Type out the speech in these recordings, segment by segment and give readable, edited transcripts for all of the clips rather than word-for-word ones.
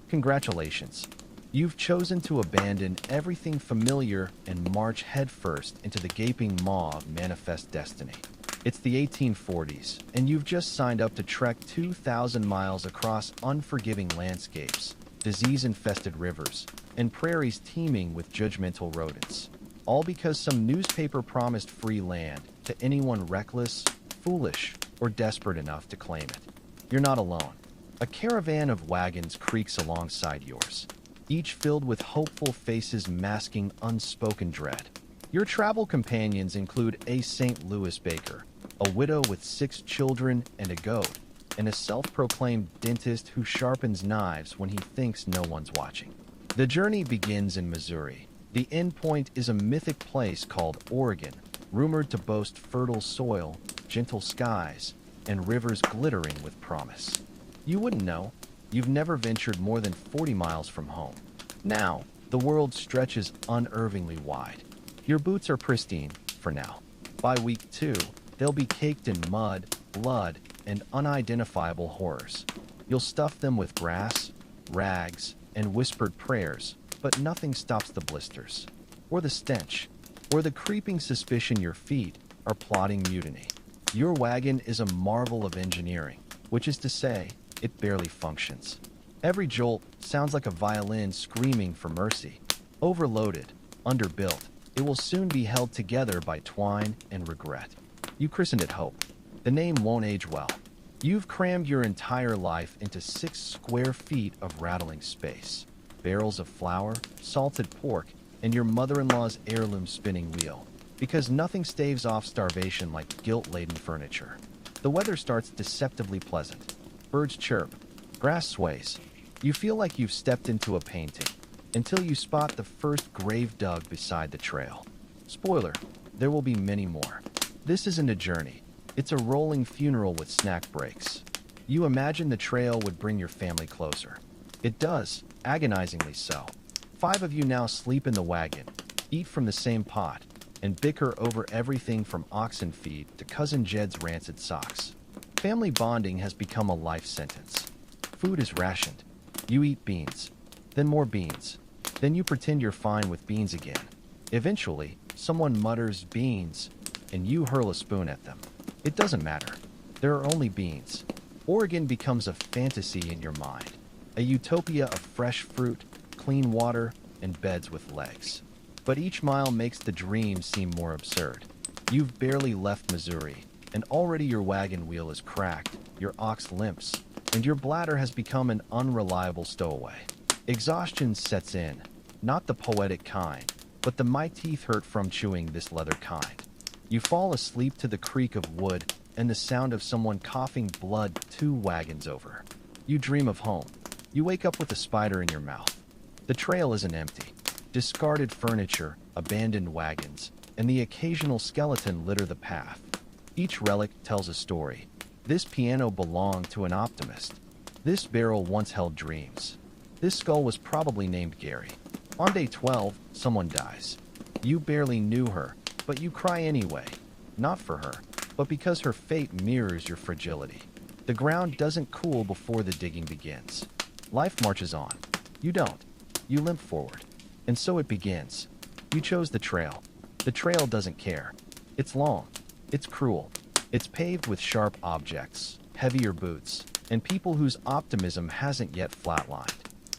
Congratulations. You've chosen to abandon everything familiar and march headfirst into the gaping maw of manifest destiny. It's the 1840s, and you've just signed up to trek 2,000 miles across unforgiving landscapes, disease-infested rivers, and prairies teeming with judgmental rodents. All because some newspaper promised free land to anyone reckless, foolish, or desperate enough to claim it. You're not alone. A caravan of wagons creaks alongside yours, each filled with hopeful faces masking unspoken dread. Your travel companions include a St. Louis baker, a widow with 6 children and a goat, and a self-proclaimed dentist who sharpens knives when he thinks no one's watching. The journey begins in Missouri. The end point is a mythic place called Oregon, rumored to boast fertile soil, gentle skies, and rivers glittering with promise. You wouldn't know. You've never ventured more than 40 miles from home. Now, the world stretches unervingly wide. Your boots are pristine, for now. By week 2, they'll be caked in mud, blood, and unidentifiable horrors. You'll stuff them with grass, rags, and whispered prayers, but nothing stops the blisters, or the stench, or the creeping suspicion your feet are plotting mutiny. Your wagon is a marvel of engineering, which is to say, it barely functions. Every jolt sounds like a violin screaming for mercy. Overloaded, underbuilt, it will soon be held together by twine and regret. You christened it Hope. The name won't age well. You've crammed your entire life into 6 square feet of rattling space. Barrels of flour, salted pork, and your mother-in-law's heirloom spinning wheel. Because nothing staves off starvation like guilt-laden furniture. The weather starts deceptively pleasant. Birds chirp. Grass sways. You feel like you've stepped into a painting, until you spot the first grave dug beside the trail. Spoiler, there will be many more. This isn't a journey. It's a rolling funeral with snack breaks. You imagine the trail would bring your family closer. It does, agonizingly so. 5 of you now sleep in the wagon, eat from the same pot, and bicker over everything from oxen feed to Cousin Jed's rancid socks. Family bonding has become a life sentence. Food is rationed. You eat beans, then more beans. Then you pretend you're fine with beans again. Eventually, someone mutters beans, and you hurl a spoon at them. It doesn't matter. There are only beans. Oregon becomes a fantasy in your mind, a utopia of fresh fruit, clean water, and beds with legs. But each mile makes the dream seem more absurd. You've barely left Missouri, and already your wagon wheel is cracked, your ox limps, and your bladder has become an unreliable stowaway. Exhaustion sets in, not the poetic kind, but the my teeth hurt from chewing this leather kind. You fall asleep to the creak of wood and the sound of someone coughing blood 2 wagons over. You dream of home. You wake up with a spider in your mouth. The trail isn't empty. Discarded furniture, abandoned wagons, and the occasional skeleton litter the path. Each relic tells a story. This piano belonged to an optimist. This barrel once held dreams. This skull was probably named Gary. On day 12, someone dies. You barely knew her, but you cry anyway. Not for her, but because her fate mirrors your fragility. The ground doesn't cool before the digging begins. Life marches on. You don't. You limp forward. And so it begins. You chose the trail. The trail doesn't care. It's long. It's cruel. It's paved with sharp objects, heavier boots, and people whose optimism hasn't yet flatlined.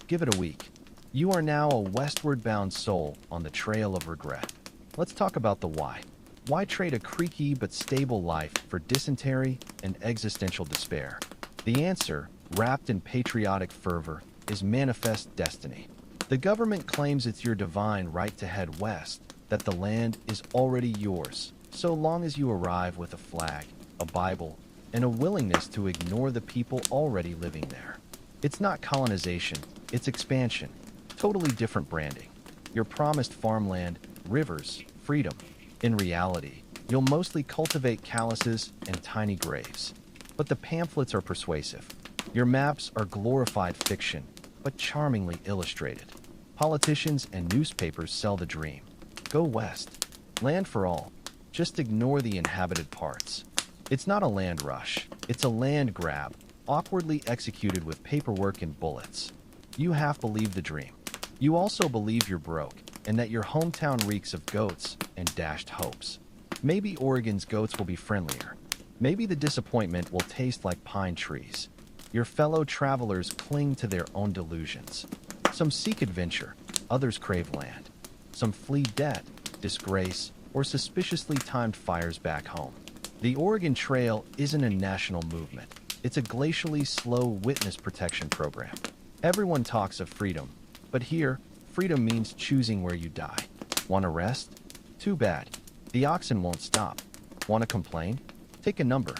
Give it a week. You are now a westward-bound soul on the trail of regret. Let's talk about the why. Why trade a creaky but stable life for dysentery and existential despair? The answer, wrapped in patriotic fervor, is manifest destiny. The government claims it's your divine right to head west, that the land is already yours, so long as you arrive with a flag, a Bible, and a willingness to ignore the people already living there. It's not colonization, it's expansion. Totally different branding. You're promised farmland, rivers, freedom. In reality, you'll mostly cultivate calluses and tiny graves. But the pamphlets are persuasive. Your maps are glorified fiction, but charmingly illustrated. Politicians and newspapers sell the dream. Go west. Land for all. Just ignore the inhabited parts. It's not a land rush. It's a land grab, awkwardly executed with paperwork and bullets. You half believe the dream. You also believe you're broke and that your hometown reeks of goats and dashed hopes. Maybe Oregon's goats will be friendlier. Maybe the disappointment will taste like pine trees. Your fellow travelers cling to their own delusions. Some seek adventure, others crave land. Some flee debt, disgrace, or suspiciously timed fires back home. The Oregon Trail isn't a national movement. It's a glacially slow witness protection program. Everyone talks of freedom, but here, freedom means choosing where you die. Want to rest? Too bad. The oxen won't stop. Want to complain? Take a number.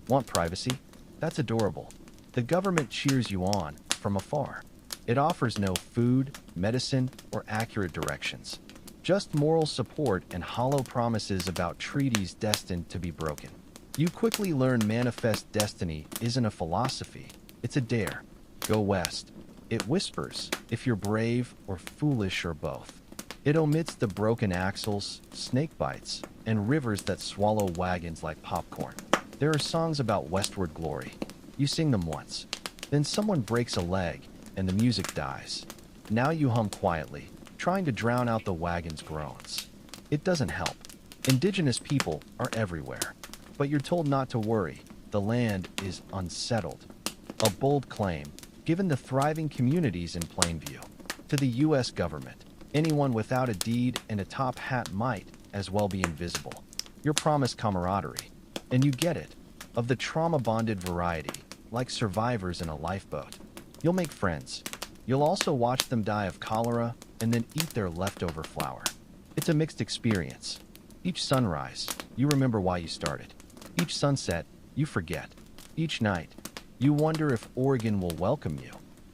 Want privacy? That's adorable. The government cheers you on from afar. It offers no food, medicine, or accurate directions. Just moral support and hollow promises about treaties destined to be broken. You quickly learn manifest destiny isn't a philosophy, it's a dare. Go west. It whispers if you're brave or foolish or both. It omits the broken axles, snake bites, and rivers that swallow wagons like popcorn. There are songs about westward glory. You sing them once. Then someone breaks a leg and the music dies. Now you hum quietly, trying to drown out the wagon's groans. It doesn't help. Indigenous people are everywhere. But you're told not to worry. The land is unsettled. A bold claim, given the thriving communities in plain view. To the U.S. government, anyone without a deed and a top hat might as well be invisible. You're promised camaraderie. And you get it. Of the trauma-bonded variety, like survivors in a lifeboat. You'll make friends. You'll also watch them die of cholera and then eat their leftover flour. It's a mixed experience. Each sunrise, you remember why you started. Each sunset, you forget. Each night, you wonder if Oregon will welcome you,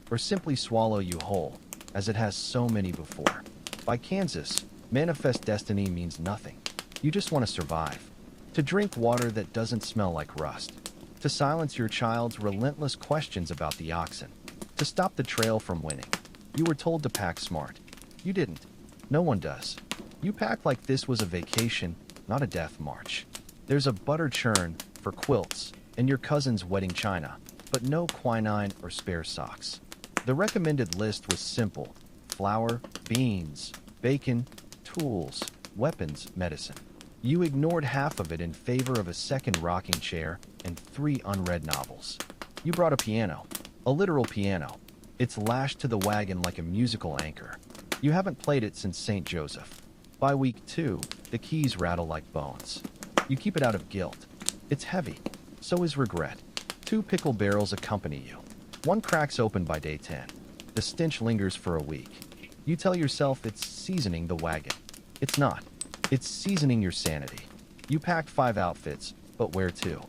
or simply swallow you whole, as it has so many before. By Kansas, manifest destiny means nothing. You just want to survive. To drink water that doesn't smell like rust. To silence your child's relentless questions about the oxen. To stop the trail from winning. You were told to pack smart. You didn't. No one does. You packed like this was a vacation, not a death march. There's a butter churn for quilts and your cousin's wedding china, but no quinine or spare socks. The recommended list was simple: flour, beans, bacon, tools, weapons, medicine. You ignored half of it in favor of a second rocking chair and 3 unread novels. You brought a piano, a literal piano. It's lashed to the wagon like a musical anchor. You haven't played it since St. Joseph. By week 2, the keys rattle like bones. You keep it out of guilt. It's heavy. So is regret. 2 pickle barrels accompany you. One cracks open by day 10. The stench lingers for a week. You tell yourself it's seasoning the wagon. It's not. It's seasoning your sanity. You packed 5 outfits, but wear 2.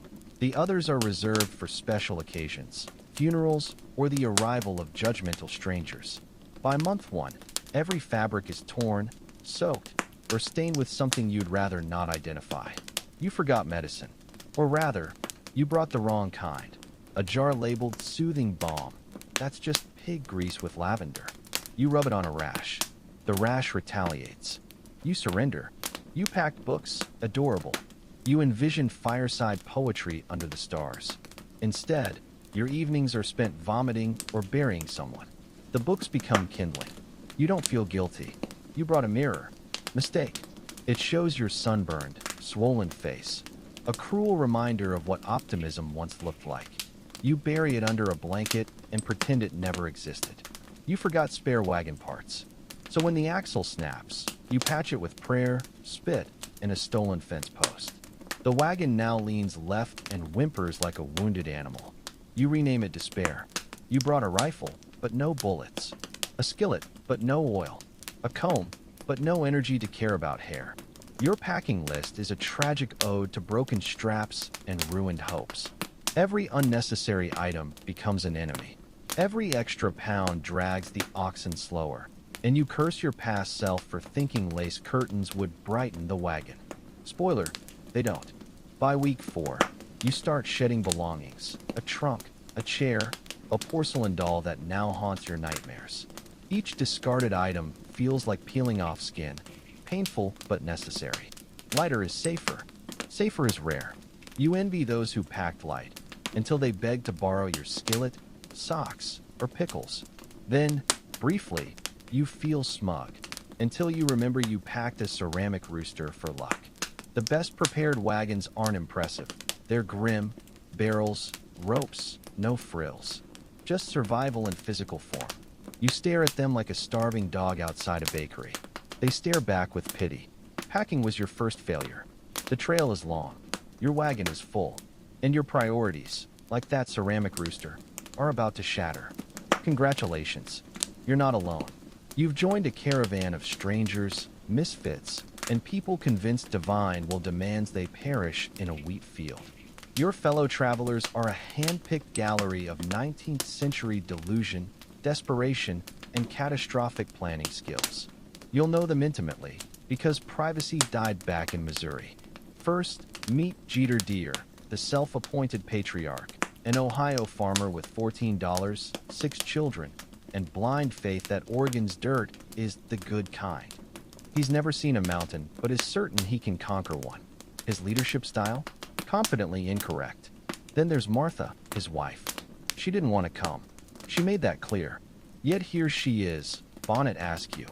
The others are reserved for special occasions, funerals, or the arrival of judgmental strangers. By month 1, every fabric is torn, soaked, or stained with something you'd rather not identify. You forgot medicine. Or rather, you brought the wrong kind. A jar labeled soothing balm. That's just pig grease with lavender. You rub it on a rash. The rash retaliates. You surrender. You packed books, adorable. You envision fireside poetry under the stars. Instead, your evenings are spent vomiting or burying someone. The books become kindling. You don't feel guilty. You brought a mirror. Mistake. It shows your sunburned, swollen face. A cruel reminder of what optimism once looked like. You bury it under a blanket and pretend it never existed. You forgot spare wagon parts. So when the axle snaps, you patch it with prayer, spit, and a stolen fence post. The wagon now leans left and whimpers like a wounded animal. You rename it despair. You brought a rifle, but no bullets. A skillet, but no oil. A comb, but no energy to care about hair. Your packing list is a tragic ode to broken straps and ruined hopes. Every unnecessary item becomes an enemy. Every extra pound drags the oxen slower, and you curse your past self for thinking lace curtains would brighten the wagon. Spoiler, they don't. By week 4, you start shedding belongings. A trunk, a chair, a porcelain doll that now haunts your nightmares. Each discarded item feels like peeling off skin. Painful, but necessary. Lighter is safer. Safer is rare. You envy those who packed light, until they beg to borrow your skillet, socks, or pickles. Then, Briefly, you feel smug, until you remember you packed a ceramic rooster for luck. The best prepared wagons aren't impressive. They're grim, barrels, ropes, no frills. Just survival in physical form. You stare at them like a starving dog outside a bakery. They stare back with pity. Packing was your first failure. The trail is long. Your wagon is full. And your priorities, like that ceramic rooster, are about to shatter. Congratulations. You're not alone. You've joined a caravan of strangers, misfits, and people convinced divine will demands they perish in a wheat field. Your fellow travelers are a hand-picked gallery of 19th century delusion, desperation, and catastrophic planning skills. You'll know them intimately, because privacy died back in Missouri. First, meet Jeter Deere, the self-appointed patriarch, an Ohio farmer with $14, 6 children, and blind faith that Oregon's dirt is the good kind. He's never seen a mountain, but is certain he can conquer one. His leadership style? Confidently incorrect. Then there's Martha, his wife. She didn't want to come. She made that clear. Yet here she is, bonnet askew,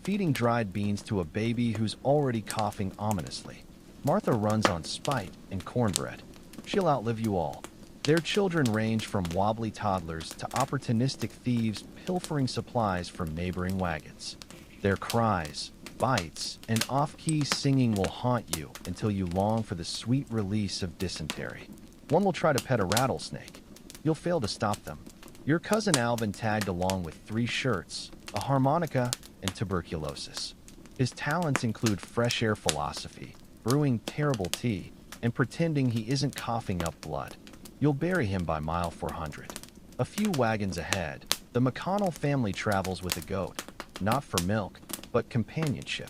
feeding dried beans to a baby who's already coughing ominously. Martha runs on spite and cornbread. She'll outlive you all. Their children range from wobbly toddlers to opportunistic thieves pilfering supplies from neighboring wagons. Their cries, bites, and off-key singing will haunt you until you long for the sweet release of dysentery. One will try to pet a rattlesnake. You'll fail to stop them. Your cousin Alvin tagged along with 3 shirts, a harmonica, and tuberculosis. His talents include fresh air philosophy, brewing terrible tea, and pretending he isn't coughing up blood. You'll bury him by mile 400. A few wagons ahead, the McConnell family travels with a goat, not for milk, but companionship.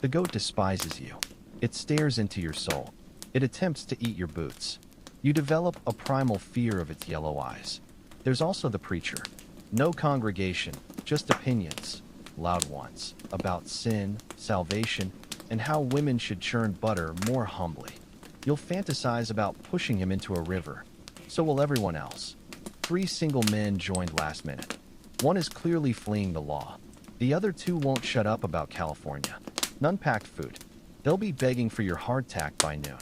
The goat despises you. It stares into your soul. It attempts to eat your boots. You develop a primal fear of its yellow eyes. There's also the preacher. No congregation, just opinions, loud ones, about sin, salvation, and how women should churn butter more humbly. You'll fantasize about pushing him into a river. So will everyone else. 3 single men joined last minute. One is clearly fleeing the law. The other 2 won't shut up about California. None packed food. They'll be begging for your hardtack by noon.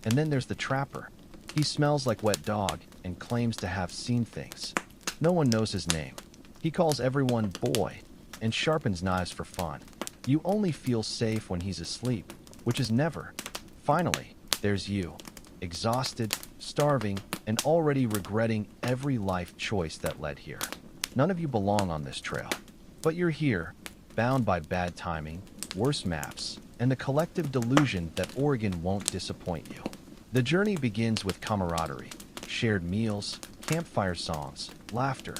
And then there's the trapper. He smells like wet dog and claims to have seen things. No one knows his name. He calls everyone boy and sharpens knives for fun. You only feel safe when he's asleep, which is never. Finally, there's you, exhausted, starving, and already regretting every life choice that led here. None of you belong on this trail. But you're here, bound by bad timing, worse maps, and the collective delusion that Oregon won't disappoint you. The journey begins with camaraderie, shared meals, campfire songs, laughter.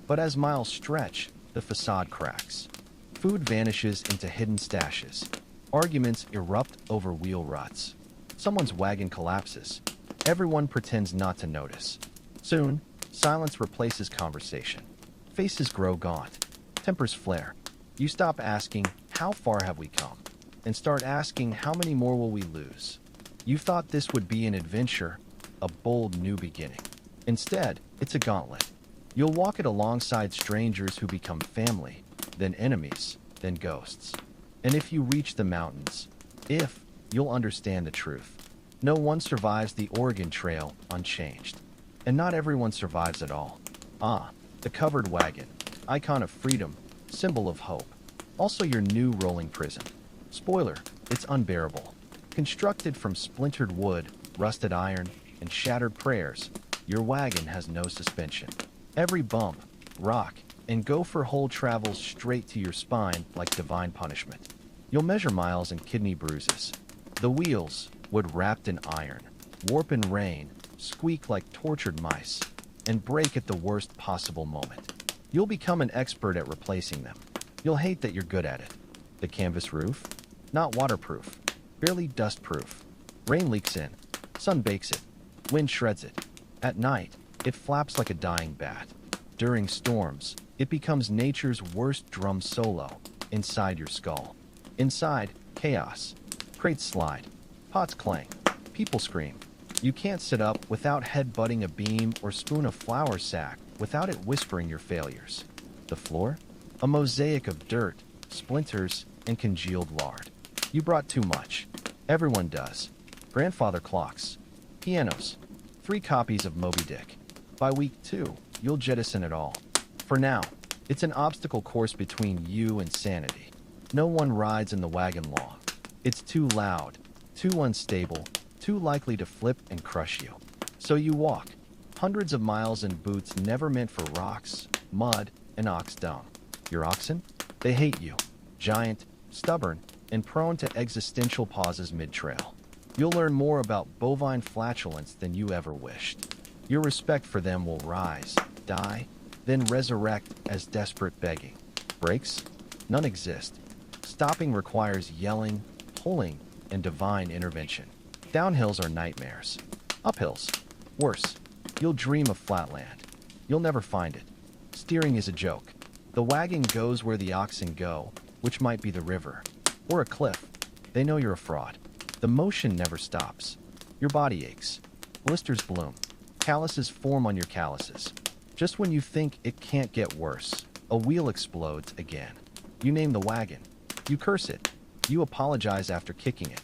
But as miles stretch, the facade cracks. Food vanishes into hidden stashes. Arguments erupt over wheel ruts. Someone's wagon collapses. Everyone pretends not to notice. Soon, silence replaces conversation. Faces grow gaunt. Tempers flare. You stop asking, how far have we come? And start asking, how many more will we lose? You thought this would be an adventure, a bold new beginning. Instead, it's a gauntlet. You'll walk it alongside strangers who become family, then enemies, then ghosts. And if you reach the mountains, you'll understand the truth. No one survives the Oregon Trail unchanged. And not everyone survives at all. The covered wagon, icon of freedom, symbol of hope. Also your new rolling prison. Spoiler, it's unbearable. Constructed from splintered wood, rusted iron, and shattered prayers, your wagon has no suspension. Every bump, rock, and gopher hole travels straight to your spine like divine punishment. You'll measure miles and kidney bruises. The wheels, wood wrapped in iron, warp in rain, squeak like tortured mice, and break at the worst possible moment. You'll become an expert at replacing them. You'll hate that you're good at it. The canvas roof? Not waterproof. Barely dustproof. Rain leaks in. Sun bakes it. Wind shreds it. At night, it flaps like a dying bat. During storms, it becomes nature's worst drum solo inside your skull. Inside, chaos. Crates slide. Pots clang. People scream. You can't sit up without head-butting a beam or spoon a flour sack without it whispering your failures. The floor? A mosaic of dirt, splinters, and congealed lard. You brought too much. Everyone does. Grandfather clocks. Pianos. 3 copies of Moby Dick. By week 2, you'll jettison it all. For now, it's an obstacle course between you and sanity. No one rides in the wagon long. It's too loud, too unstable, too likely to flip and crush you. So you walk. Hundreds of miles in boots never meant for rocks, mud, and ox dung. Your oxen? They hate you. Giant, stubborn, and prone to existential pauses mid-trail. You'll learn more about bovine flatulence than you ever wished. Your respect for them will rise, die, then resurrect as desperate begging. Brakes? None exist. Stopping requires yelling, pulling, and divine intervention. Downhills are nightmares. Uphills? Worse. You'll dream of flatland. You'll never find it. Steering is a joke. The wagon goes where the oxen go, which might be the river. Or a cliff. They know you're a fraud. The motion never stops. Your body aches. Blisters bloom. Calluses form on your calluses. Just when you think it can't get worse, a wheel explodes again. You name the wagon. You curse it. You apologize after kicking it.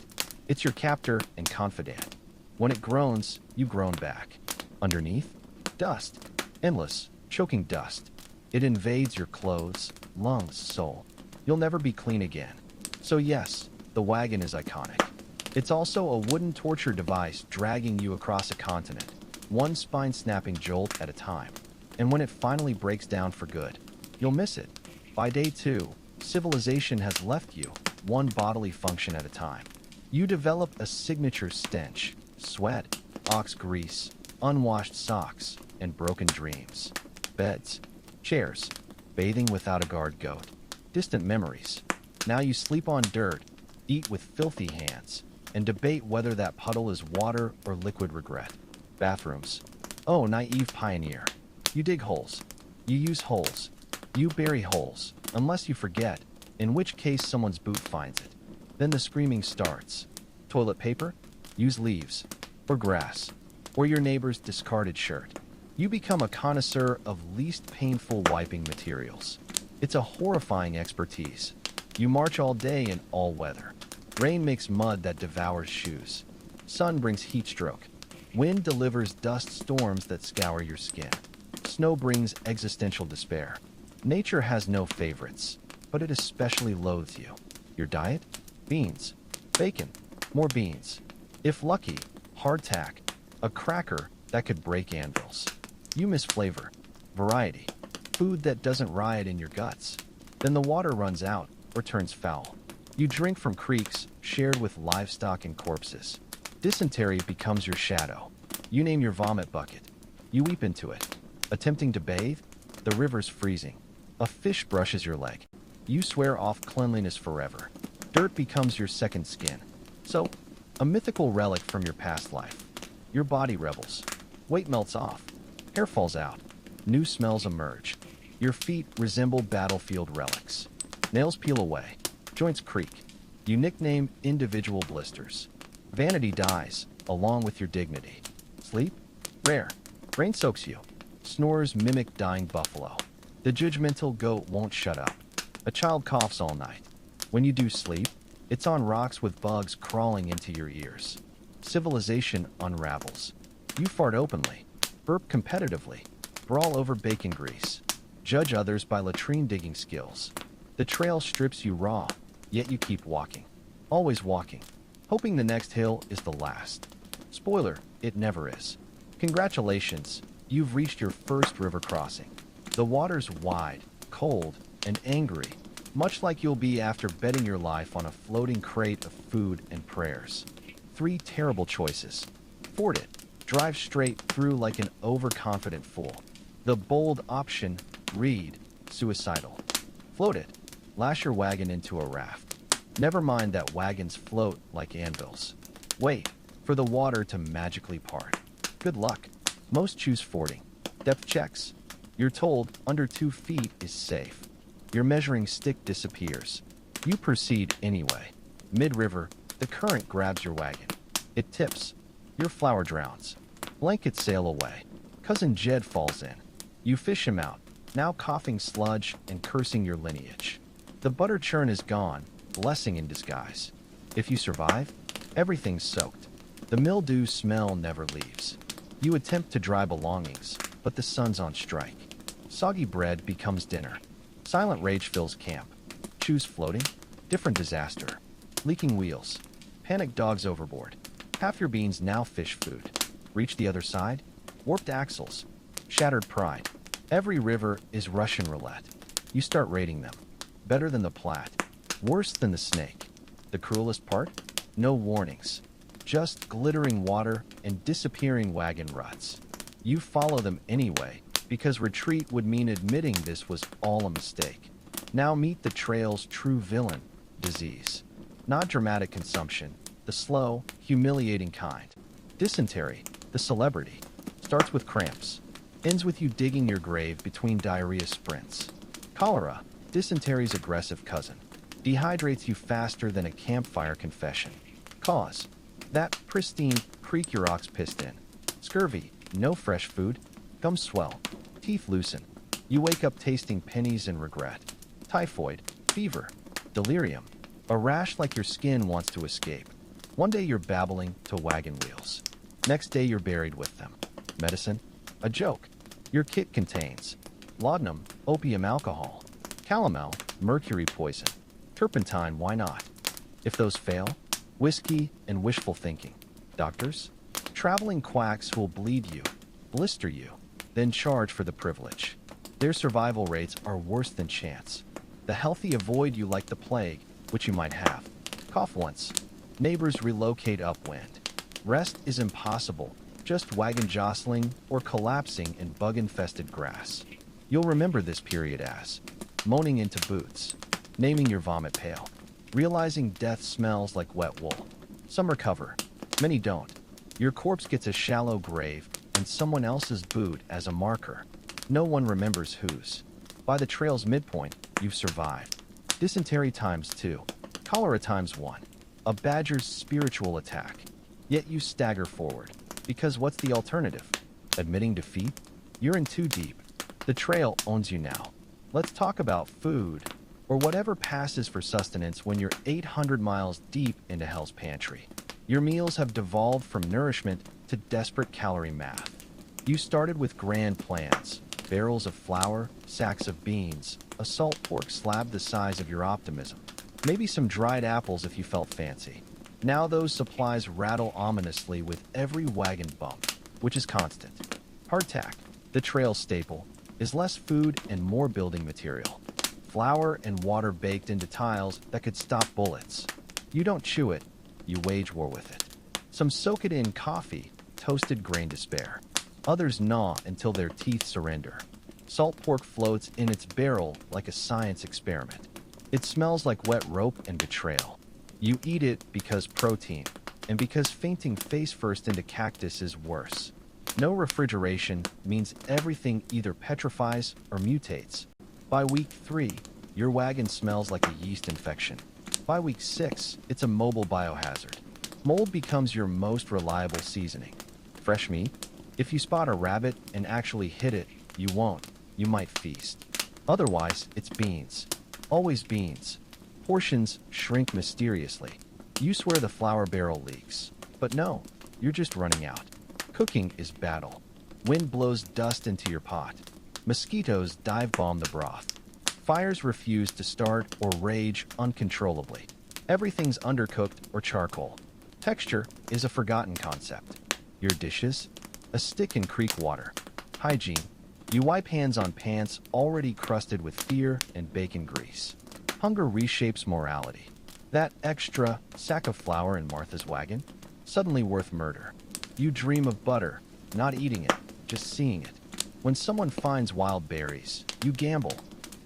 It's your captor and confidant. When it groans, you groan back. Underneath? Dust. Endless, choking dust. It invades your clothes, lungs, soul. You'll never be clean again. So yes, the wagon is iconic. It's also a wooden torture device dragging you across a continent, one spine-snapping jolt at a time. And when it finally breaks down for good, you'll miss it. By day 2, civilization has left you, one bodily function at a time. You develop a signature stench, sweat, ox grease, unwashed socks, and broken dreams. Beds, chairs, bathing without a guard goat, distant memories. Now you sleep on dirt, eat with filthy hands, and debate whether that puddle is water or liquid regret. Bathrooms. Oh, naive pioneer. You dig holes. You use holes. You bury holes, unless you forget, in which case someone's boot finds it. Then the screaming starts. Toilet paper? Use leaves. Or grass. Or your neighbor's discarded shirt. You become a connoisseur of least painful wiping materials. It's a horrifying expertise. You march all day in all weather. Rain makes mud that devours shoes. Sun brings heat stroke. Wind delivers dust storms that scour your skin. Snow brings existential despair. Nature has no favorites, but it especially loathes you. Your diet? Beans. Bacon. More beans. If lucky, hardtack. A cracker that could break anvils. You miss flavor. Variety. Food that doesn't riot in your guts. Then the water runs out or turns foul. You drink from creeks shared with livestock and corpses. Dysentery becomes your shadow. You name your vomit bucket. You weep into it. Attempting to bathe? The river's freezing. A fish brushes your leg. You swear off cleanliness forever. Dirt becomes your second skin. So, a mythical relic from your past life. Your body rebels. Weight melts off. Hair falls out. New smells emerge. Your feet resemble battlefield relics. Nails peel away. Joints creak. You nickname individual blisters. Vanity dies, along with your dignity. Sleep? Rare. Rain soaks you. Snores mimic dying buffalo. The judgmental goat won't shut up. A child coughs all night. When you do sleep, it's on rocks with bugs crawling into your ears. Civilization unravels. You fart openly. Burp competitively. Brawl over bacon grease. Judge others by latrine digging skills. The trail strips you raw, yet you keep walking. Always walking. Hoping the next hill is the last. Spoiler, it never is. Congratulations, you've reached your first river crossing. The water's wide, cold, and angry, much like you'll be after betting your life on a floating crate of food and prayers. 3 terrible choices. Ford it. Drive straight through like an overconfident fool. The bold option, read, suicidal. Float it. Lash your wagon into a raft. Never mind that wagons float like anvils. Wait for the water to magically part. Good luck. Most choose fording. Depth checks. You're told under 2 feet is safe. Your measuring stick disappears. You proceed anyway. Mid-river, the current grabs your wagon. It tips. Your flower drowns. Blankets sail away. Cousin Jed falls in. You fish him out. now coughing sludge and cursing your lineage. The butter churn is gone, blessing in disguise. If you survive, everything's soaked. The mildew smell never leaves. You attempt to dry belongings, but the sun's on strike. Soggy bread becomes dinner. Silent rage fills camp. Shoes floating, different disaster. Leaking wheels. Panicked dogs overboard. Half your beans now fish food. Reach the other side? Warped axles. Shattered pride. Every river is Russian roulette. You start rating them. Better than the Platte. Worse than the Snake. The cruelest part? No warnings. Just glittering water and disappearing wagon ruts. You follow them anyway, because retreat would mean admitting this was all a mistake. Now meet the trail's true villain, disease. Not dramatic consumption, the slow, humiliating kind. Dysentery, the celebrity, starts with cramps, ends with you digging your grave between diarrhea sprints. Cholera, dysentery's aggressive cousin, dehydrates you faster than a campfire confession. Cause, that pristine creek your ox pissed in. Scurvy, no fresh food, gums swell, teeth loosen. You wake up tasting pennies and regret. Typhoid, fever, delirium, a rash like your skin wants to escape. One day you're babbling to wagon wheels. Next day you're buried with them. Medicine, a joke. Your kit contains laudanum, opium alcohol, calomel, mercury poison, turpentine, why not? If those fail, whiskey and wishful thinking. Doctors, traveling quacks who'll bleed you, blister you, then charge for the privilege. Their survival rates are worse than chance. The healthy avoid you like the plague, which you might have. Cough once. Neighbors relocate upwind. Rest is impossible, just wagon jostling or collapsing in bug-infested grass. You'll remember this period as moaning into boots, naming your vomit pail, realizing death smells like wet wool. Some recover, many don't. Your corpse gets a shallow grave and someone else's boot as a marker. No one remembers whose. By the trail's midpoint, you've survived. Dysentery times 2, cholera times 1, a badger's spiritual attack. Yet you stagger forward, because what's the alternative? Admitting defeat? You're in too deep. The trail owns you now. Let's talk about food, or whatever passes for sustenance when you're 800 miles deep into hell's pantry. Your meals have devolved from nourishment to desperate calorie math. You started with grand plans, barrels of flour, sacks of beans, a salt pork slab the size of your optimism, maybe some dried apples if you felt fancy. Now those supplies rattle ominously with every wagon bump, which is constant. Hardtack, the trail staple, is less food and more building material. Flour and water baked into tiles that could stop bullets. You don't chew it, you wage war with it. Some soak it in coffee, toasted grain despair. Others gnaw until their teeth surrender. Salt pork floats in its barrel like a science experiment. It smells like wet rope and betrayal. You eat it because protein, and because fainting face first into cactus is worse. No refrigeration means everything either petrifies or mutates. By week 3, your wagon smells like a yeast infection. By week 6, it's a mobile biohazard. Mold becomes your most reliable seasoning. Fresh meat? If you spot a rabbit and actually hit it, you won't. You might feast. Otherwise, it's beans. Always beans. Portions shrink mysteriously. You swear the flour barrel leaks. But no, you're just running out. Cooking is battle. Wind blows dust into your pot. Mosquitoes dive bomb the broth. Fires refuse to start or rage uncontrollably. Everything's undercooked or charcoal. Texture is a forgotten concept. Your dishes? A stick in creek water. Hygiene. You wipe hands on pants already crusted with fear and bacon grease. Hunger reshapes morality. That extra sack of flour in Martha's wagon? Suddenly worth murder. You dream of butter, not eating it, just seeing it. When someone finds wild berries, you gamble.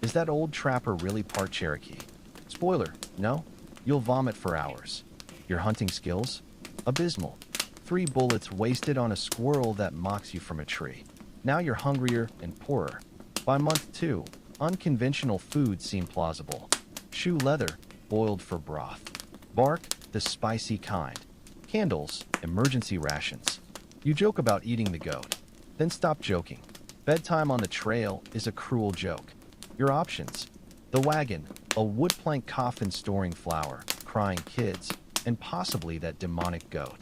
Is that old trapper really part Cherokee? Spoiler, no? You'll vomit for hours. Your hunting skills? Abysmal. 3 bullets wasted on a squirrel that mocks you from a tree. Now you're hungrier and poorer. By month 2, unconventional foods seem plausible. Shoe leather, boiled for broth. Bark, the spicy kind. Candles, emergency rations. You joke about eating the goat. Then stop joking. Bedtime on the trail is a cruel joke. Your options: the wagon, a wood plank coffin storing flour, crying kids, and possibly that demonic goat.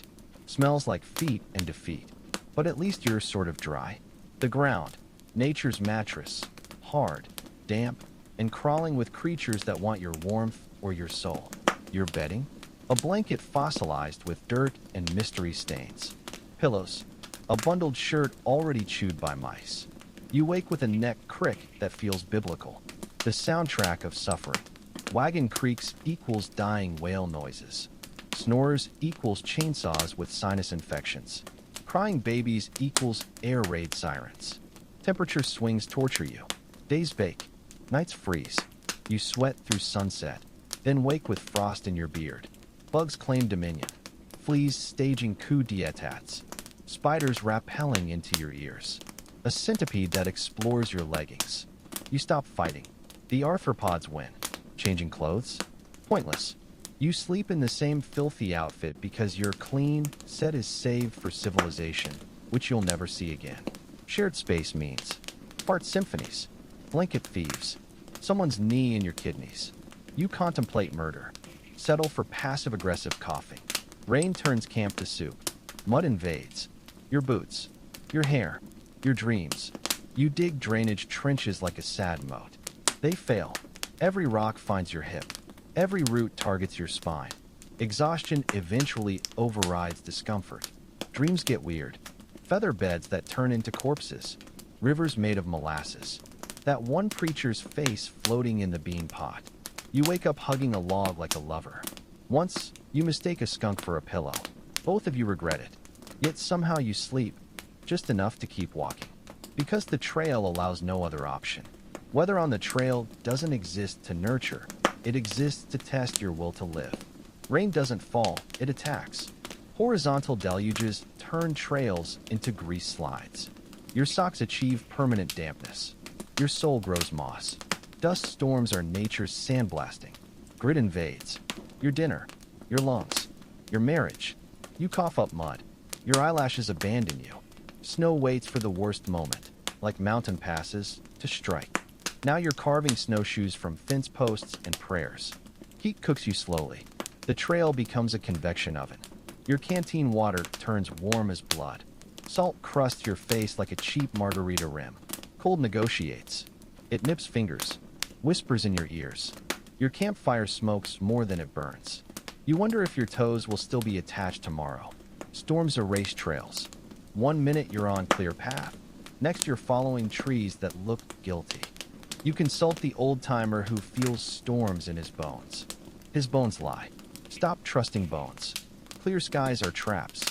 Smells like feet and defeat, but at least you're sort of dry. The ground, nature's mattress, hard, damp, and crawling with creatures that want your warmth or your soul. Your bedding, a blanket fossilized with dirt and mystery stains. Pillows, a bundled shirt already chewed by mice. You wake with a neck crick that feels biblical. The soundtrack of suffering. Wagon creaks equals dying whale noises. Snores equals chainsaws with sinus infections. Crying babies equals air raid sirens. Temperature swings torture you. Days bake. Nights freeze. You sweat through sunset, then wake with frost in your beard. Bugs claim dominion. Fleas staging coup d'etats. Spiders rappelling into your ears. A centipede that explores your leggings. You stop fighting. The arthropods win. Changing clothes? Pointless. You sleep in the same filthy outfit because your clean set is saved for civilization, which you'll never see again. Shared space means fart symphonies, blanket thieves, someone's knee in your kidneys. You contemplate murder. Settle for passive-aggressive coughing. Rain turns camp to soup. Mud invades. Your boots. Your hair. Your dreams. You dig drainage trenches like a sad moat. They fail. Every rock finds your hip. Every root targets your spine. Exhaustion eventually overrides discomfort. Dreams get weird. Feather beds that turn into corpses. Rivers made of molasses. That one preacher's face floating in the bean pot. You wake up hugging a log like a lover. Once, you mistake a skunk for a pillow. Both of you regret it. Yet somehow you sleep, just enough to keep walking. Because the trail allows no other option. Weather on the trail doesn't exist to nurture. It exists to test your will to live. Rain doesn't fall, it attacks. Horizontal deluges turn trails into grease slides. Your socks achieve permanent dampness. Your soul grows moss. Dust storms are nature's sandblasting. Grit invades. Your dinner, your lungs, your marriage. You cough up mud. Your eyelashes abandon you. Snow waits for the worst moment, like mountain passes, to strike. Now you're carving snowshoes from fence posts and prayers. Heat cooks you slowly. The trail becomes a convection oven. Your canteen water turns warm as blood. Salt crusts your face like a cheap margarita rim. Cold negotiates. It nips fingers, whispers in your ears. Your campfire smokes more than it burns. You wonder if your toes will still be attached tomorrow. Storms erase trails. 1 minute you're on clear path. Next you're following trees that look guilty. You consult the old-timer who feels storms in his bones. His bones lie. Stop trusting bones. Clear skies are traps.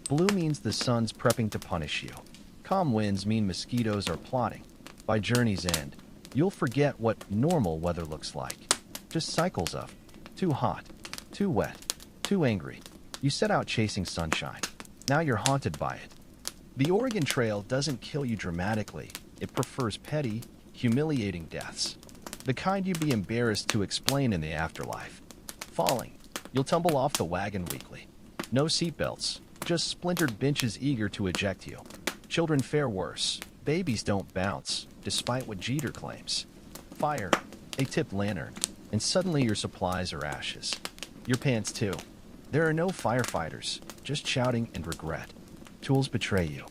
Blue means the sun's prepping to punish you. Calm winds mean mosquitoes are plotting. By journey's end, you'll forget what normal weather looks like. Just cycles of too hot, too wet, too angry. You set out chasing sunshine. Now you're haunted by it. The Oregon Trail doesn't kill you dramatically. It prefers petty, humiliating deaths. The kind you'd be embarrassed to explain in the afterlife. Falling. You'll tumble off the wagon weekly. No seatbelts, just splintered benches eager to eject you. Children fare worse. Babies don't bounce, despite what Jeter claims. Fire, a tipped lantern, and suddenly your supplies are ashes. Your pants too. There are no firefighters, just shouting and regret. Tools betray you.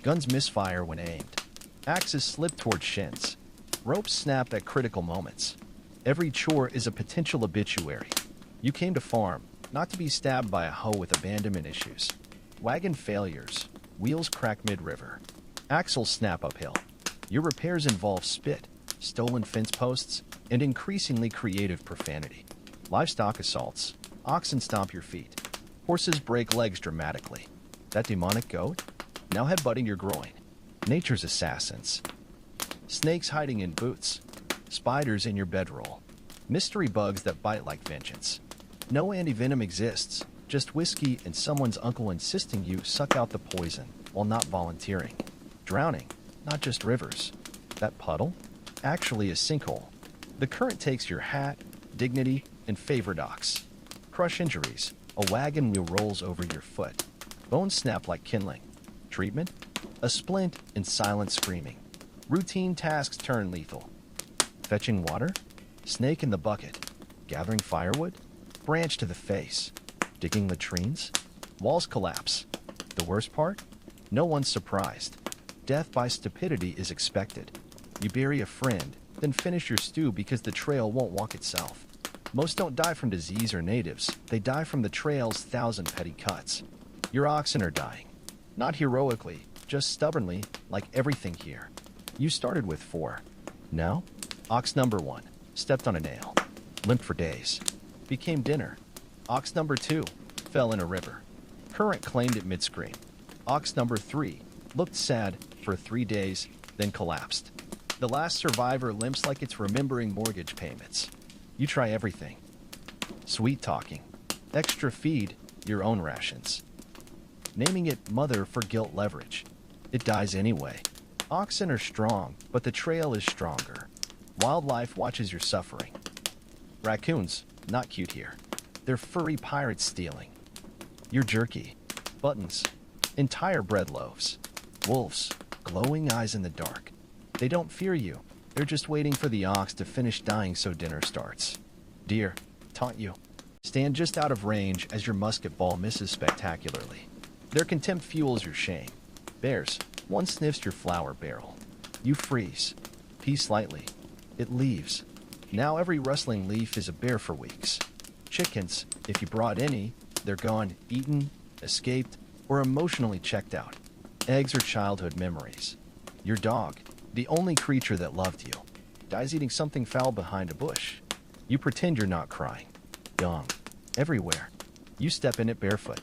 Guns misfire when aimed. Axes slip toward shins. Ropes snap at critical moments. Every chore is a potential obituary. You came to farm, not to be stabbed by a hoe with abandonment issues. Wagon failures. Wheels crack mid-river. Axles snap uphill. Your repairs involve spit, stolen fence posts, and increasingly creative profanity. Livestock assaults. Oxen stomp your feet. Horses break legs dramatically. That demonic goat? Now headbutting your groin. Nature's assassins. Snakes hiding in boots. Spiders in your bedroll. Mystery bugs that bite like vengeance. No antivenom exists, just whiskey and someone's uncle insisting you suck out the poison while not volunteering. Drowning, not just rivers. That puddle? Actually a sinkhole. The current takes your hat, dignity, and favorite ox. Crush injuries. A wagon wheel rolls over your foot. Bones snap like kindling. Treatment? A splint and silent screaming. Routine tasks turn lethal. Fetching water? Snake in the bucket. Gathering firewood? Branch to the face. Digging latrines? Walls collapse. The worst part? No one's surprised. Death by stupidity is expected. You bury a friend, then finish your stew because the trail won't walk itself. Most don't die from disease or natives. They die from the trail's 1,000 petty cuts. Your oxen are dying. Not heroically, just stubbornly, like everything here. You started with 4. Now, ox number 1 stepped on a nail, limped for days, became dinner. Ox number 2 fell in a river. Current claimed it mid-scream. Ox number 3 looked sad for 3 days, then collapsed. The last survivor limps like it's remembering mortgage payments. You try everything. Sweet talking. Extra feed, your own rations. Naming it mother for guilt leverage. It dies anyway. Oxen are strong, but the trail is stronger. Wildlife watches your suffering. Raccoons, not cute here. They're furry pirates stealing. Your jerky. Buttons. Entire bread loaves. Wolves, glowing eyes in the dark. They don't fear you. They're just waiting for the ox to finish dying so dinner starts. Deer, taunt you. Stand just out of range as your musket ball misses spectacularly. Their contempt fuels your shame. Bears, one sniffs your flour barrel. You freeze. Pee slightly. It leaves. Now every rustling leaf is a bear for weeks. Chickens, if you brought any, they're gone, eaten, escaped, or emotionally checked out. Eggs are childhood memories. Your dog, the only creature that loved you, dies eating something foul behind a bush. You pretend you're not crying. Dung. Everywhere. You step in it barefoot.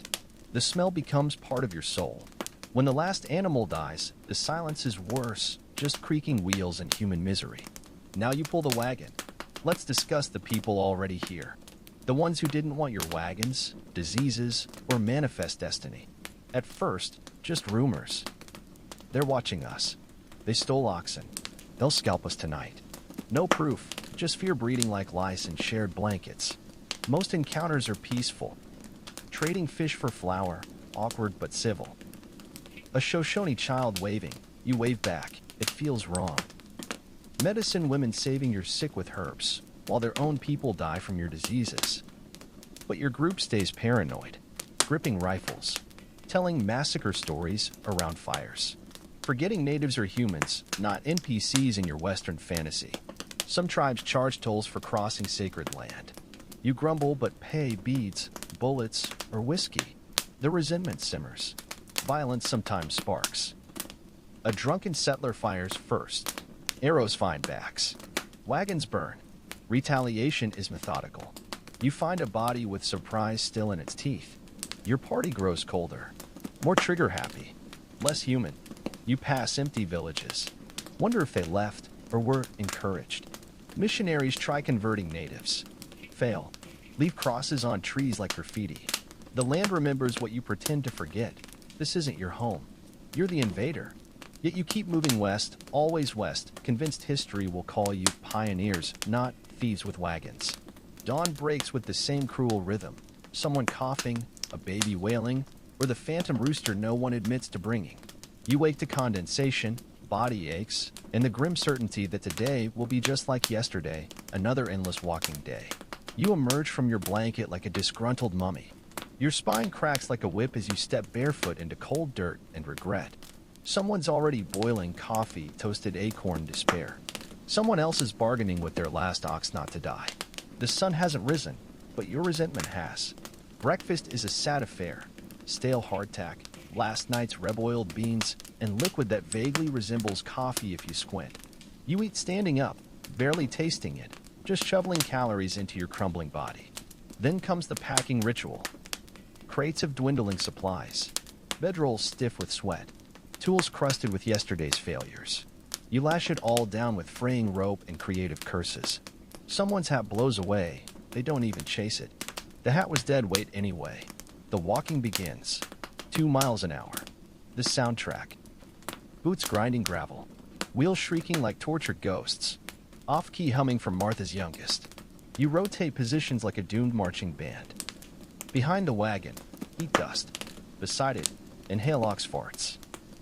The smell becomes part of your soul. When the last animal dies, the silence is worse, just creaking wheels and human misery. Now you pull the wagon. Let's discuss the people already here. The ones who didn't want your wagons, diseases, or manifest destiny. At first, just rumors. They're watching us. They stole oxen. They'll scalp us tonight. No proof, just fear breeding like lice in shared blankets. Most encounters are peaceful. Trading fish for flour, awkward but civil. A Shoshone child waving, you wave back. It feels wrong. Medicine women saving your sick with herbs, while their own people die from your diseases. But your group stays paranoid, gripping rifles, telling massacre stories around fires. Forgetting natives are humans, not NPCs in your Western fantasy. Some tribes charge tolls for crossing sacred land. You grumble but pay beads, bullets, or whiskey. The resentment simmers. Violence sometimes sparks. A drunken settler fires first. Arrows find backs. Wagons burn. Retaliation is methodical. You find a body with surprise still in its teeth. Your party grows colder. More trigger-happy. Less human. You pass empty villages. Wonder if they left or were encouraged. Missionaries try converting natives. Fail. Leave crosses on trees like graffiti. The land remembers what you pretend to forget. This isn't your home. You're the invader. Yet you keep moving west, always west, convinced history will call you pioneers, not thieves with wagons. Dawn breaks with the same cruel rhythm. Someone coughing, a baby wailing, or the phantom rooster no one admits to bringing. You wake to condensation, body aches, and the grim certainty that today will be just like yesterday, another endless walking day. You emerge from your blanket like a disgruntled mummy. Your spine cracks like a whip as you step barefoot into cold dirt and regret. Someone's already boiling coffee, toasted acorn despair. Someone else is bargaining with their last ox not to die. The sun hasn't risen, but your resentment has. Breakfast is a sad affair. Stale hardtack, last night's red-boiled beans, and liquid that vaguely resembles coffee if you squint. You eat standing up, barely tasting it, just shoveling calories into your crumbling body. Then comes the packing ritual. Crates of dwindling supplies. Bedrolls stiff with sweat. Tools crusted with yesterday's failures. You lash it all down with fraying rope and creative curses. Someone's hat blows away. They don't even chase it. The hat was dead weight anyway. The walking begins. 2 miles an hour. The soundtrack. Boots grinding gravel. Wheels shrieking like tortured ghosts. Off-key humming from Martha's Youngest. You rotate positions like a doomed marching band. Behind the wagon, eat dust. Beside it, inhale ox farts.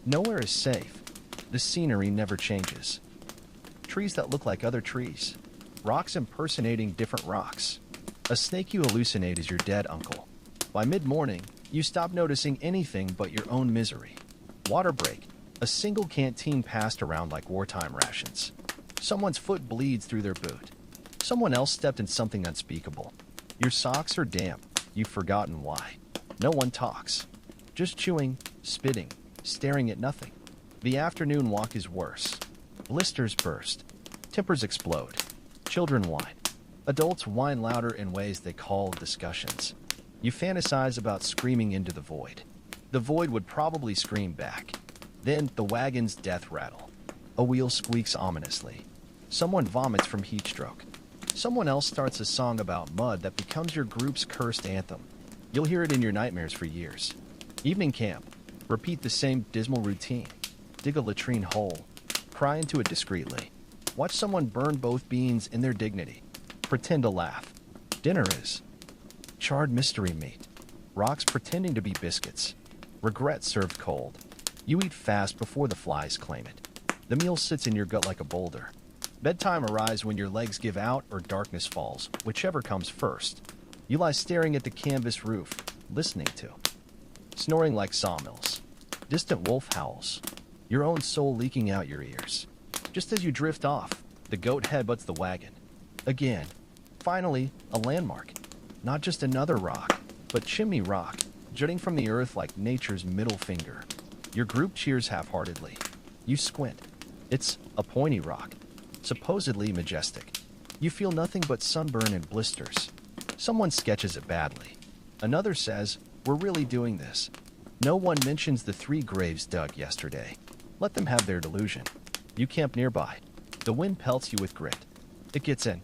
Nowhere is safe. The scenery never changes. Trees that look like other trees. Rocks impersonating different rocks. A snake you hallucinate is your dead uncle. By mid-morning, you stop noticing anything but your own misery. Water break. A single canteen passed around like wartime rations. Someone's foot bleeds through their boot. Someone else stepped in something unspeakable. Your socks are damp. You've forgotten why. No one talks. Just chewing, spitting, staring at nothing. The afternoon walk is worse. Blisters burst. Tempers explode. Children whine. Adults whine louder in ways they call discussions. You fantasize about screaming into the void. The void would probably scream back. Then the wagon's death rattle. A wheel squeaks ominously. Someone vomits from heat stroke. Someone else starts a song about mud that becomes your group's cursed anthem. You'll hear it in your nightmares for years. Evening camp. Repeat the same dismal routine. Dig a latrine hole. Cry into it discreetly. Watch someone burn both beans in their dignity. Pretend to laugh. Dinner is charred mystery meat. Rocks pretending to be biscuits. Regret served cold. You eat fast before the flies claim it. The meal sits in your gut like a boulder. Bedtime arrives when your legs give out or darkness falls, whichever comes first. You lie staring at the canvas roof, listening to snoring like sawmills. Distant wolf howls. Your own soul leaking out your ears. Just as you drift off, the goat headbutts the wagon. Again. Finally, a landmark. Not just another rock, but Chimney Rock, jutting from the earth like nature's middle finger. Your group cheers half-heartedly. You squint. It's a pointy rock, supposedly majestic. You feel nothing but sunburn and blisters. Someone sketches it badly. Another says, "We're really doing this." No one mentions the 3 graves dug yesterday. Let them have their delusion. You camp nearby. The wind pelts you with grit. It gets in.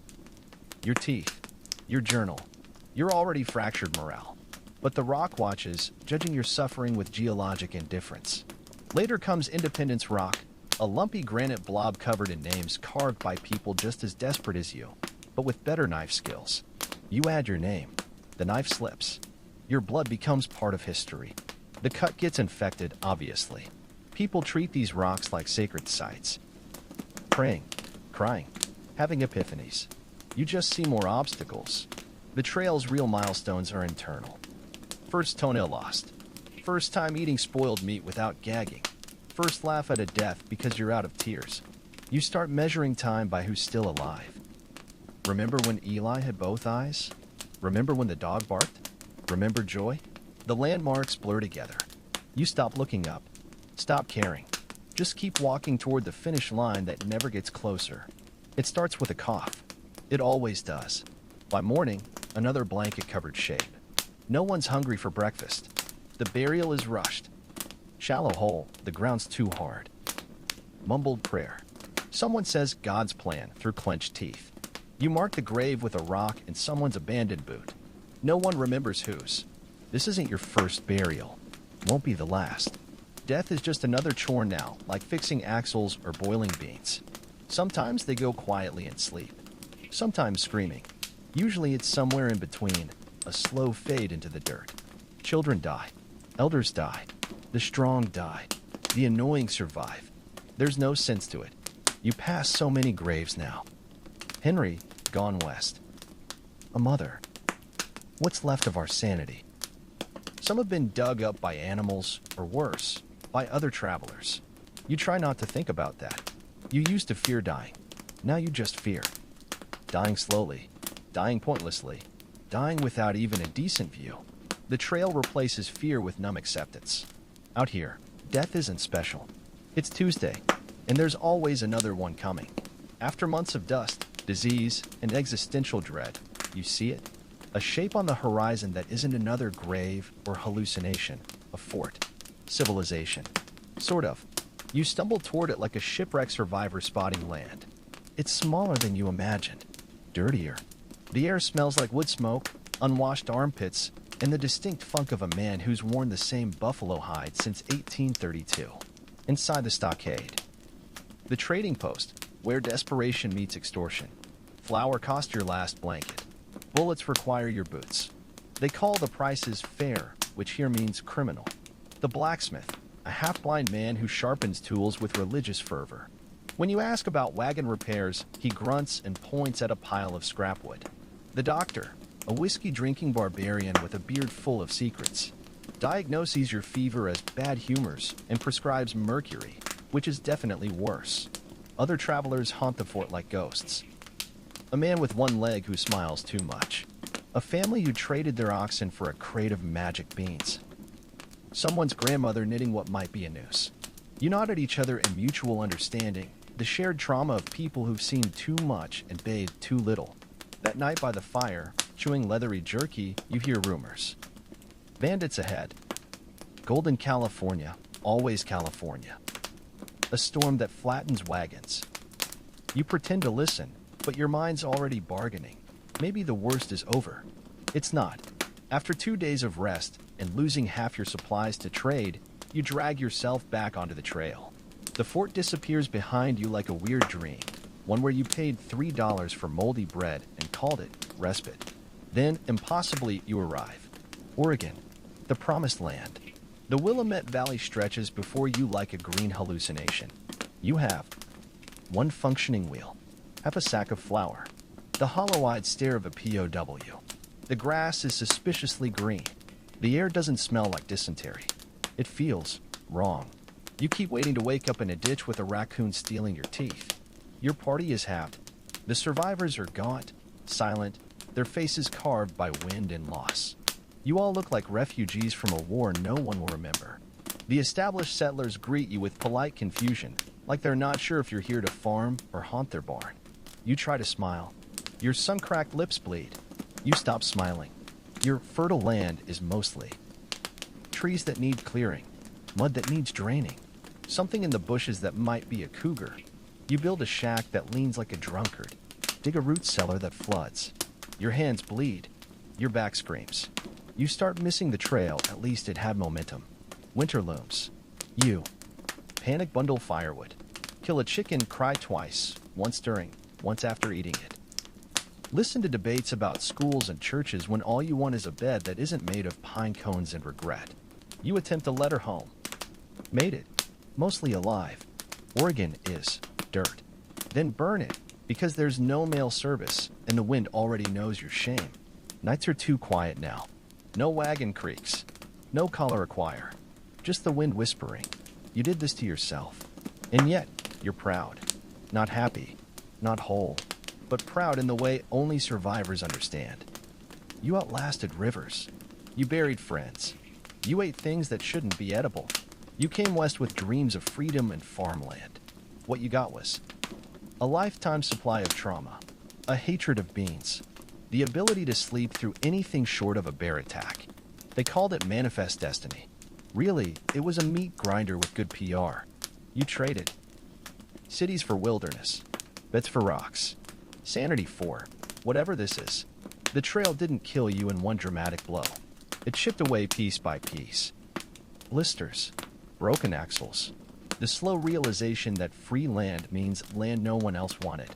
Your teeth. Your journal. You're already fractured morale. But the rock watches, judging your suffering with geologic indifference. Later comes Independence Rock, a lumpy granite blob covered in names carved by people just as desperate as you, but with better knife skills. You add your name. The knife slips. Your blood becomes part of history. The cut gets infected, obviously. People treat these rocks like sacred sites. Praying, crying, having epiphanies. You just see more obstacles. The trail's real milestones are internal. First toenail lost. First time eating spoiled meat without gagging. First laugh at a death because you're out of tears. You start measuring time by who's still alive. Remember when Eli had both eyes? Remember when the dog barked? Remember joy? The landmarks blur together. You stop looking up. Stop caring. Just keep walking toward the finish line that never gets closer. It starts with a cough. It always does. By morning, another blanket-covered shape. No one's hungry for breakfast. The burial is rushed. Shallow hole, the ground's too hard. Mumbled prayer. Someone says God's plan through clenched teeth. You mark the grave with a rock in someone's abandoned boot. No one remembers whose. This isn't your first burial. Won't be the last. Death is just another chore now, like fixing axles or boiling beans. Sometimes they go quietly in sleep. Sometimes screaming. Usually it's somewhere in between, a slow fade into the dirt. Children die. Elders die. The strong die. The annoying survive. There's no sense to it. You pass so many graves now. Henry, gone west. A mother. What's left of our sanity? Some have been dug up by animals, or worse, by other travelers. You try not to think about that. You used to fear dying. Now you just fear. Dying slowly. Dying pointlessly. Dying without even a decent view. The trail replaces fear with numb acceptance. Out here, death isn't special. It's Tuesday, and there's always another one coming. After months of dust, disease, and existential dread, you see it? A shape on the horizon that isn't another grave or hallucination, a fort. Civilization. Sort of. You stumble toward it like a shipwreck survivor spotting land. It's smaller than you imagined. Dirtier. The air smells like wood smoke, unwashed armpits, and the distinct funk of a man who's worn the same buffalo hide since 1832. Inside the stockade. The trading post, where desperation meets extortion. Flour cost your last blanket. Bullets require your boots. They call the prices fair, which here means criminal. The blacksmith, a half-blind man who sharpens tools with religious fervor. When you ask about wagon repairs, he grunts and points at a pile of scrap wood. The doctor, a whiskey-drinking barbarian with a beard full of secrets, diagnoses your fever as bad humors and prescribes mercury, which is definitely worse. Other travelers haunt the fort like ghosts. A man with one leg who smiles too much. A family who traded their oxen for a crate of magic beans. Someone's grandmother knitting what might be a noose. You nod at each other in mutual understanding, the shared trauma of people who've seen too much and bathed too little. That night by the fire, chewing leathery jerky, you hear rumors. Bandits ahead. Golden California, always California. A storm that flattens wagons. You pretend to listen, but your mind's already bargaining. Maybe the worst is over. It's not. After 2 days of rest and losing half your supplies to trade, you drag yourself back onto the trail. The fort disappears behind you like a weird dream, one where you paid $3 for moldy bread and called it respite. Then, impossibly, you arrive. Oregon, the promised land. The Willamette Valley stretches before you like a green hallucination. You have one functioning wheel, half a sack of flour, the hollow-eyed stare of a POW. The grass is suspiciously green. The air doesn't smell like dysentery. It feels wrong. You keep waiting to wake up in a ditch with a raccoon stealing your teeth. Your party is halved. The survivors are gaunt, silent, their faces carved by wind and loss. You all look like refugees from a war no one will remember. The established settlers greet you with polite confusion, like they're not sure if you're here to farm or haunt their barn. You try to smile. Your sun-cracked lips bleed. You stop smiling. Your fertile land is mostly trees that need clearing, mud that needs draining, something in the bushes that might be a cougar. You build a shack that leans like a drunkard, dig a root cellar that floods. Your hands bleed. Your back screams. You start missing the trail, at least it had momentum. Winter looms. You panic bundle firewood. Kill a chicken, cry twice, once during, once after eating it. Listen to debates about schools and churches when all you want is a bed that isn't made of pine cones and regret. You attempt to let her home. Made it. Mostly alive. Oregon is dirt. Then burn it, because there's no mail service, and the wind already knows your shame. Nights are too quiet now. No wagon creaks. No cholera choir. Just the wind whispering. You did this to yourself. And yet, you're proud. Not happy. Not whole. But proud in the way only survivors understand. You outlasted rivers. You buried friends. You ate things that shouldn't be edible. You came west with dreams of freedom and farmland. What you got was a lifetime supply of trauma, a hatred of beans, the ability to sleep through anything short of a bear attack. They called it manifest destiny. Really, it was a meat grinder with good PR. You traded cities for wilderness, beds for rocks, sanity for whatever this is. The trail didn't kill you in one dramatic blow. It chipped away piece by piece. Blisters, broken axles, the slow realization that free land means land no one else wanted.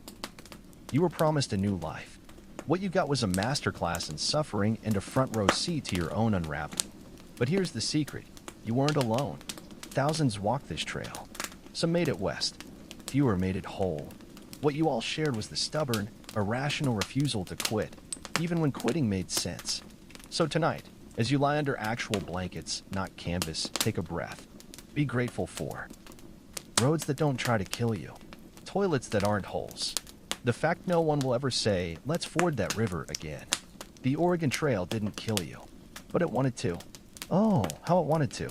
You were promised a new life. What you got was a masterclass in suffering and a front row seat to your own unraveling. But here's the secret. You weren't alone. Thousands walked this trail. Some made it west. Fewer made it whole. What you all shared was the stubborn, irrational refusal to quit, even when quitting made sense. So tonight, as you lie under actual blankets, not canvas, take a breath. Be grateful for roads that don't try to kill you, toilets that aren't holes, the fact no one will ever say, let's ford that river again. The Oregon Trail didn't kill you, but it wanted to. Oh, how it wanted to.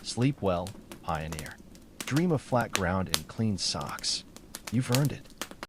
Sleep well, pioneer. Dream of flat ground and clean socks. You've earned it.